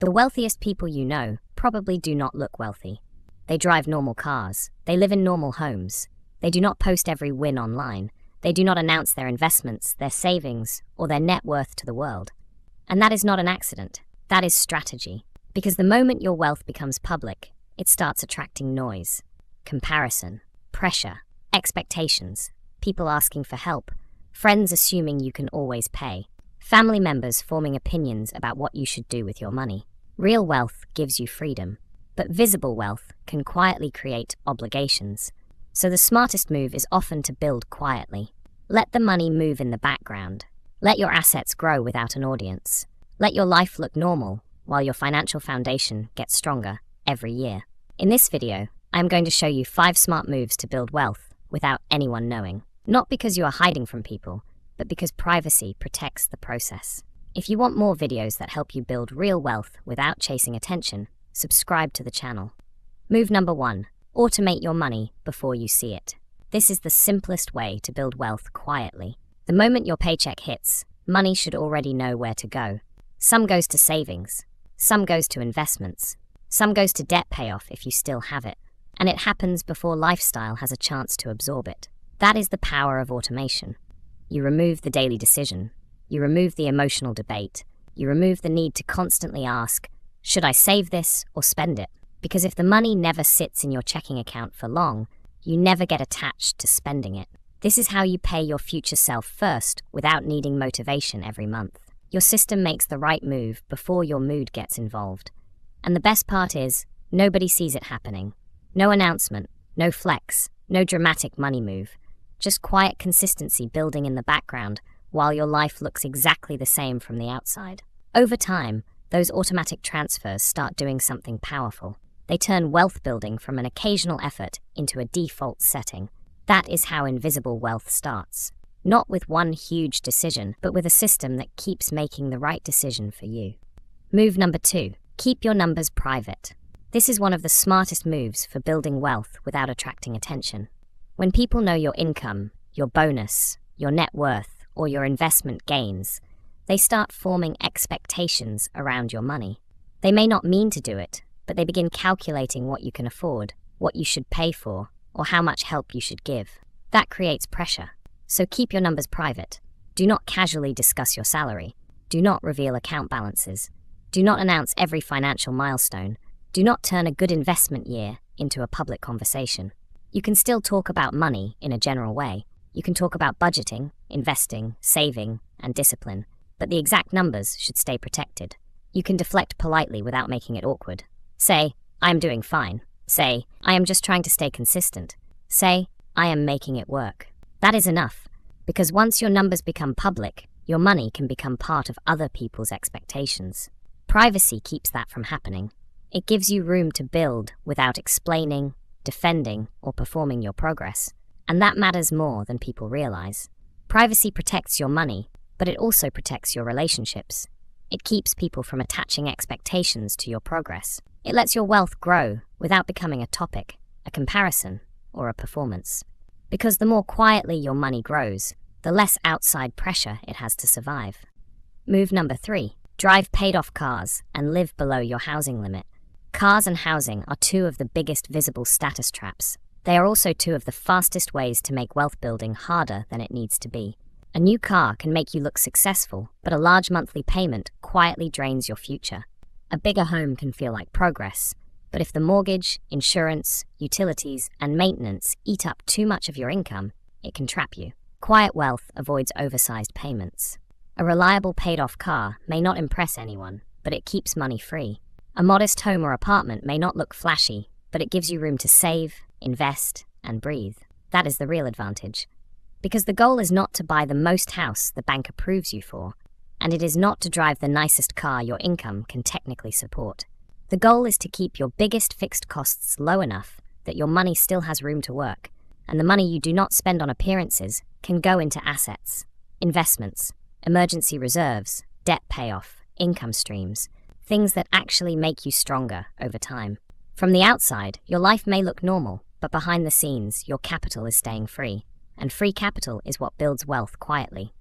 The wealthiest people you know probably do not look wealthy. They drive normal cars. They live in normal homes. They do not post every win online. They do not announce their investments, their savings, or their net worth to the world. And that is not an accident. That is strategy. Because the moment your wealth becomes public, it starts attracting noise, comparison, pressure, expectations, people asking for help, friends assuming you can always pay, family members forming opinions about what you should do with your money. Real wealth gives you freedom, but visible wealth can quietly create obligations. So the smartest move is often to build quietly. Let the money move in the background. Let your assets grow without an audience. Let your life look normal while your financial foundation gets stronger every year. In this video, I'm going to show you 5 smart moves to build wealth without anyone knowing. Not because you are hiding from people, but because privacy protects the process. If you want more videos that help you build real wealth without chasing attention, subscribe to the channel. Move number 1. Automate your money before you see it. This is the simplest way to build wealth quietly. The moment your paycheck hits, money should already know where to go. Some goes to savings, some goes to investments, some goes to debt payoff if you still have it, and it happens before lifestyle has a chance to absorb it. That is the power of automation. You remove the daily decision, you remove the emotional debate, you remove the need to constantly ask, should I save this or spend it? Because if the money never sits in your checking account for long, you never get attached to spending it. This is how you pay your future self first without needing motivation every month. Your system makes the right move before your mood gets involved. And the best part is, nobody sees it happening. No announcement, no flex, no dramatic money move. Just quiet consistency building in the background while your life looks exactly the same from the outside. Over time, those automatic transfers start doing something powerful. They turn wealth building from an occasional effort into a default setting. That is how invisible wealth starts. Not with one huge decision, but with a system that keeps making the right decision for you. Move number 2. Keep your numbers private. This is one of the smartest moves for building wealth without attracting attention. When people know your income, your bonus, your net worth, or your investment gains, they start forming expectations around your money. They may not mean to do it, but they begin calculating what you can afford, what you should pay for, or how much help you should give. That creates pressure. So keep your numbers private. Do not casually discuss your salary. Do not reveal account balances. Do not announce every financial milestone. Do not turn a good investment year into a public conversation. You can still talk about money in a general way. You can talk about budgeting, investing, saving, and discipline, but the exact numbers should stay protected. You can deflect politely without making it awkward. Say, I am doing fine. Say, I am just trying to stay consistent. Say, I am making it work. That is enough, because once your numbers become public, your money can become part of other people's expectations. Privacy keeps that from happening. It gives you room to build without explaining, defending, or performing your progress. And that matters more than people realize. Privacy protects your money, but it also protects your relationships. It keeps people from attaching expectations to your progress. It lets your wealth grow without becoming a topic, a comparison, or a performance. Because the more quietly your money grows, the less outside pressure it has to survive. Move number 3. Drive paid-off cars and live below your housing limit. Cars and housing are 2 of the biggest visible status traps. They are also 2 of the fastest ways to make wealth building harder than it needs to be. A new car can make you look successful, but a large monthly payment quietly drains your future. A bigger home can feel like progress, but if the mortgage, insurance, utilities, and maintenance eat up too much of your income, it can trap you. Quiet wealth avoids oversized payments. A reliable paid-off car may not impress anyone, but it keeps money free. A modest home or apartment may not look flashy, but it gives you room to save, invest, and breathe. That is the real advantage. Because the goal is not to buy the most house the bank approves you for, and it is not to drive the nicest car your income can technically support. The goal is to keep your biggest fixed costs low enough that your money still has room to work, and the money you do not spend on appearances can go into assets, investments, emergency reserves, debt payoff, income streams, things that actually make you stronger over time. From the outside, your life may look normal, but behind the scenes, your capital is staying free, and free capital is what builds wealth quietly.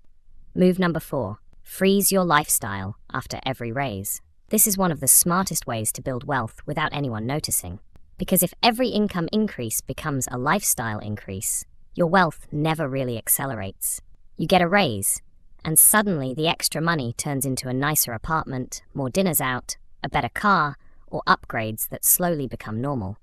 Move number 4. Freeze your lifestyle after every raise. This is one of the smartest ways to build wealth without anyone noticing. Because if every income increase becomes a lifestyle increase, your wealth never really accelerates. You get a raise, and suddenly the extra money turns into a nicer apartment, more dinners out, a better car, or upgrades that slowly become normal.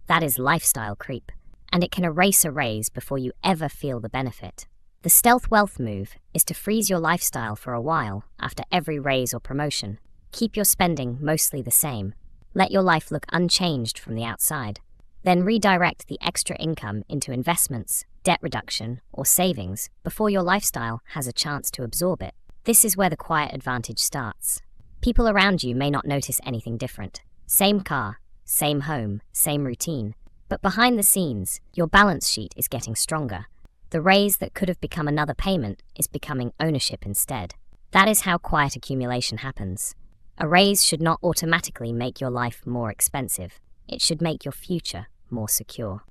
That is lifestyle creep, and it can erase a raise before you ever feel the benefit. The stealth wealth move is to freeze your lifestyle for a while after every raise or promotion. Keep your spending mostly the same. Let your life look unchanged from the outside. Then redirect the extra income into investments, debt reduction, or savings before your lifestyle has a chance to absorb it. This is where the quiet advantage starts. People around you may not notice anything different. Same car, same home, same routine. But behind the scenes, your balance sheet is getting stronger. The raise that could have become another payment is becoming ownership instead. That is how quiet accumulation happens. A raise should not automatically make your life more expensive. It should make your future more secure.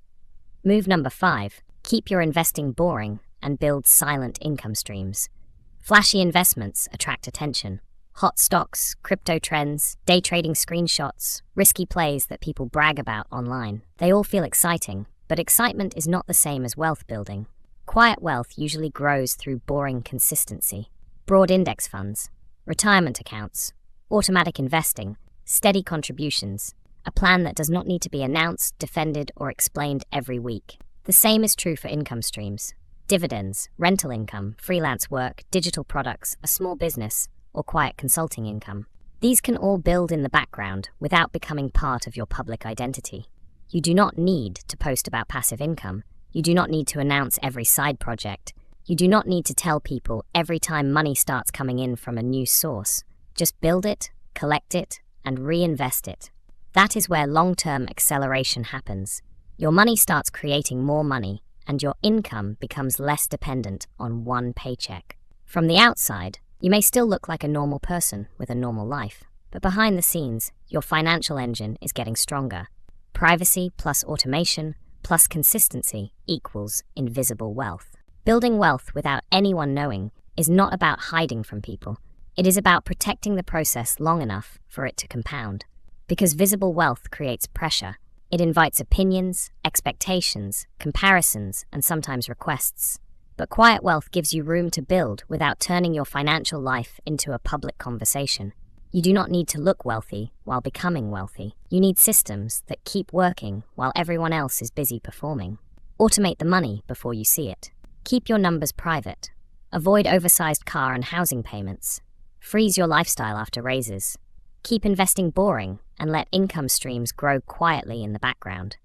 Move number 5. Keep your investing boring and build silent income streams. Flashy investments attract attention. Hot stocks, crypto trends, day trading screenshots, risky plays that people brag about online. They all feel exciting, but excitement is not the same as wealth building. Quiet wealth usually grows through boring consistency. Broad index funds, retirement accounts, automatic investing, steady contributions, a plan that does not need to be announced, defended, or explained every week. The same is true for income streams. Dividends, rental income, freelance work, digital products, a small business, or quiet consulting income. These can all build in the background without becoming part of your public identity. You do not need to post about passive income. You do not need to announce every side project. You do not need to tell people every time money starts coming in from a new source. Just build it, collect it, and reinvest it. That is where long-term acceleration happens. Your money starts creating more money, and your income becomes less dependent on one paycheck. From the outside, you may still look like a normal person with a normal life, but behind the scenes, your financial engine is getting stronger. Privacy plus automation plus consistency equals invisible wealth. Building wealth without anyone knowing is not about hiding from people. It is about protecting the process long enough for it to compound. Because visible wealth creates pressure, it invites opinions, expectations, comparisons, and sometimes requests. But quiet wealth gives you room to build without turning your financial life into a public conversation. You do not need to look wealthy while becoming wealthy. You need systems that keep working while everyone else is busy performing. Automate the money before you see it. Keep your numbers private. Avoid oversized car and housing payments. Freeze your lifestyle after raises. Keep investing boring and let income streams grow quietly in the background.